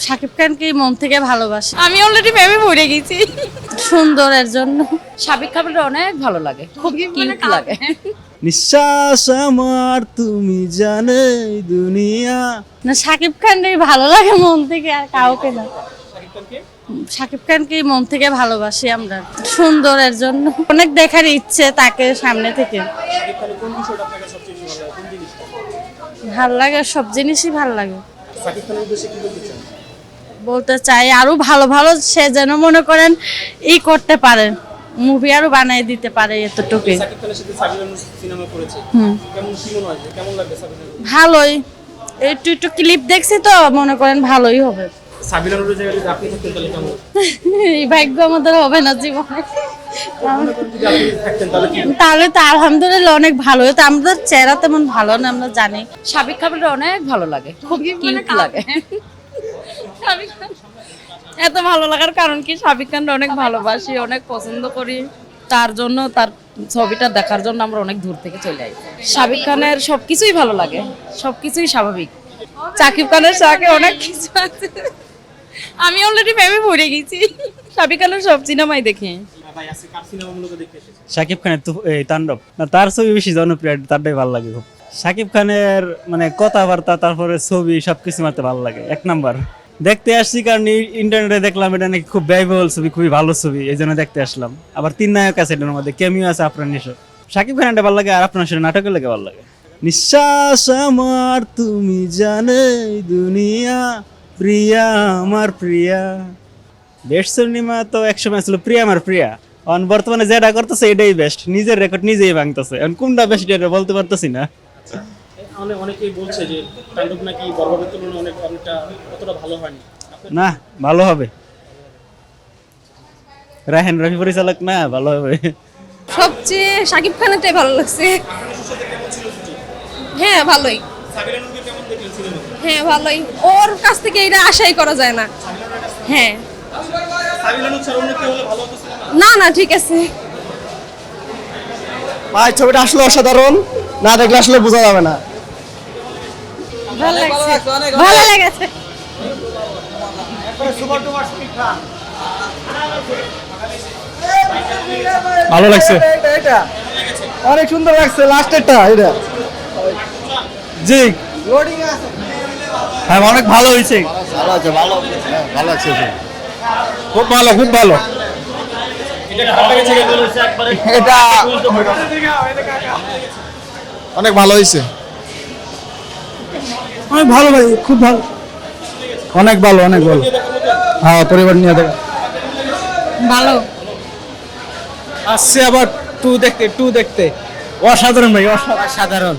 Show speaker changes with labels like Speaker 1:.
Speaker 1: শাকিব খানকে মন থেকে ভালোবাসি।
Speaker 2: আমি অলরেডি প্রেমে পড়ে গেছি।
Speaker 1: সুন্দরের জন্য।
Speaker 2: সাবিক খানকে অনেক ভালো লাগে, খুব কিউট লাগে।
Speaker 3: নিঃশ্বাস আমার তুমি জানে দুনিয়া।
Speaker 1: না, শাকিব খানকে ভালো লাগে মন থেকে, আর কাউকে না। শাকিব খানকে মন থেকে ভালোবাসি আমরা, সুন্দরের জন্য। অনেক দেখার ইচ্ছে তাকে সামনে থেকে। ভাল লাগে, সব জিনিসই ভাল লাগে। বলতে চাই আরো ভালো ভালো সে যেন মনে করেন করতে পারে, মুভি আরো বানাই দিতে পারে, এতটুকুই। ভালোই, একটু একটু ক্লিপ দেখছি তো, মনে করেন ভালোই হবে। এই ভাগ্য আমাদের হবে না জীবনে, তাহলে তো আলহামদুলিল্লাহ অনেক ভালো হতো। আমাদের চেহারা তেমন ভালো না, আমরা জানি।
Speaker 2: সাবিক খানকে অনেক ভালো লাগে, খুব কিউট লাগে। এত ভালো লাগার কারণ কি, সাবিক খানকে অনেক ভালোবাসি, অনেক পছন্দ করি। তার জন্য, তার ছবিটা দেখার জন্য আমরা অনেক দূর থেকে চলে আসি। সাবিক খানের সবকিছুই ভালো লাগে, সবকিছুই স্বাভাবিক। সাকিব খানের সাথে অনেক কিছু আছে। আমি অলরেডি প্রেমে পড়ে গেছি। সাবিক খানের সব সিনেমাই দেখি।
Speaker 3: শাকিব খানের তাণ্ডব না, তার ছবি বেশি জনপ্রিয়, তারটাই ভালো লাগে খুব। শাকিব খানের মানে কথাবার্তা, তারপরে ছবি সবকিছু মারতে ভালো লাগে, এক নাম্বার। দেখতে আসছি কারণ ইন্টারনেটে দেখলাম এটা নাকি খুব ব্যয়বহুল ছবি, খুবই ভালো ছবি, এই জন্য দেখতে আসলাম। আবার 3 নায়ক আছে এটার মধ্যে, কেমিও আছে আপনার নিশো। শাকিব খানটা ভালো লাগে, আর আপনার সাথে নাটকের লাগে ভালো লাগে। নিঃশ্বাস আমার তুমি জানে দুনিয়া, প্রিয়া আমার প্রিয়া। বেস্ট সিনেমা তো একসময় ছিল প্রিয়া আমার প্রিয়া, এখন বর্তমানে যেটা করতেছে এটাই বেস্ট, নিজের রেকর্ড নিজেই ভাঙতেছে। এখন কোনটা বেস্ট এটা বলতে পারতেছি না।
Speaker 4: অনেকেই বলছে যে তাণ্ডব নাকি বরবাদের তুলনায় অনেকটা অতটা ভালো হয়নি।
Speaker 3: না, ভালো হবে। রাহেন রফি পরিচালক না, ভালো হবে।
Speaker 2: সবচেয়ে সাকিব খানেরটাই ভালো লাগছে। হ্যাঁ ভালোই, হ্যাঁ ভালোই। ওর কাছ থেকে এটা আশাই করা যায় না। হ্যাঁ, না না ঠিক আছে।
Speaker 5: ভাই ছবিটা আসলে অসাধারণ, না দেখলে আসলে বোঝা যাবে না।
Speaker 2: ভালো লাগছে, ভালো লেগেছে।
Speaker 5: ভালো লাগছে, অনেক সুন্দর লাগছে লাস্টেরটা। এটা জি লোডিং আছে, হ্যাঁ অনেক ভালো হয়েছে। ভালো আছে, ভালো ভালো আছে, খুব ভালো, খুব ভালো। এটা অনেক ভালো হয়েছে, অনেক ভালো ভাই, খুব ভালো, অনেক ভালো, অনেক ভালো। হ্যাঁ পরিবার নিয়ে দেখা
Speaker 2: ভালো।
Speaker 5: আসছে আবার টু দেখতে অসাধারণ ভাই, অসাধারণ।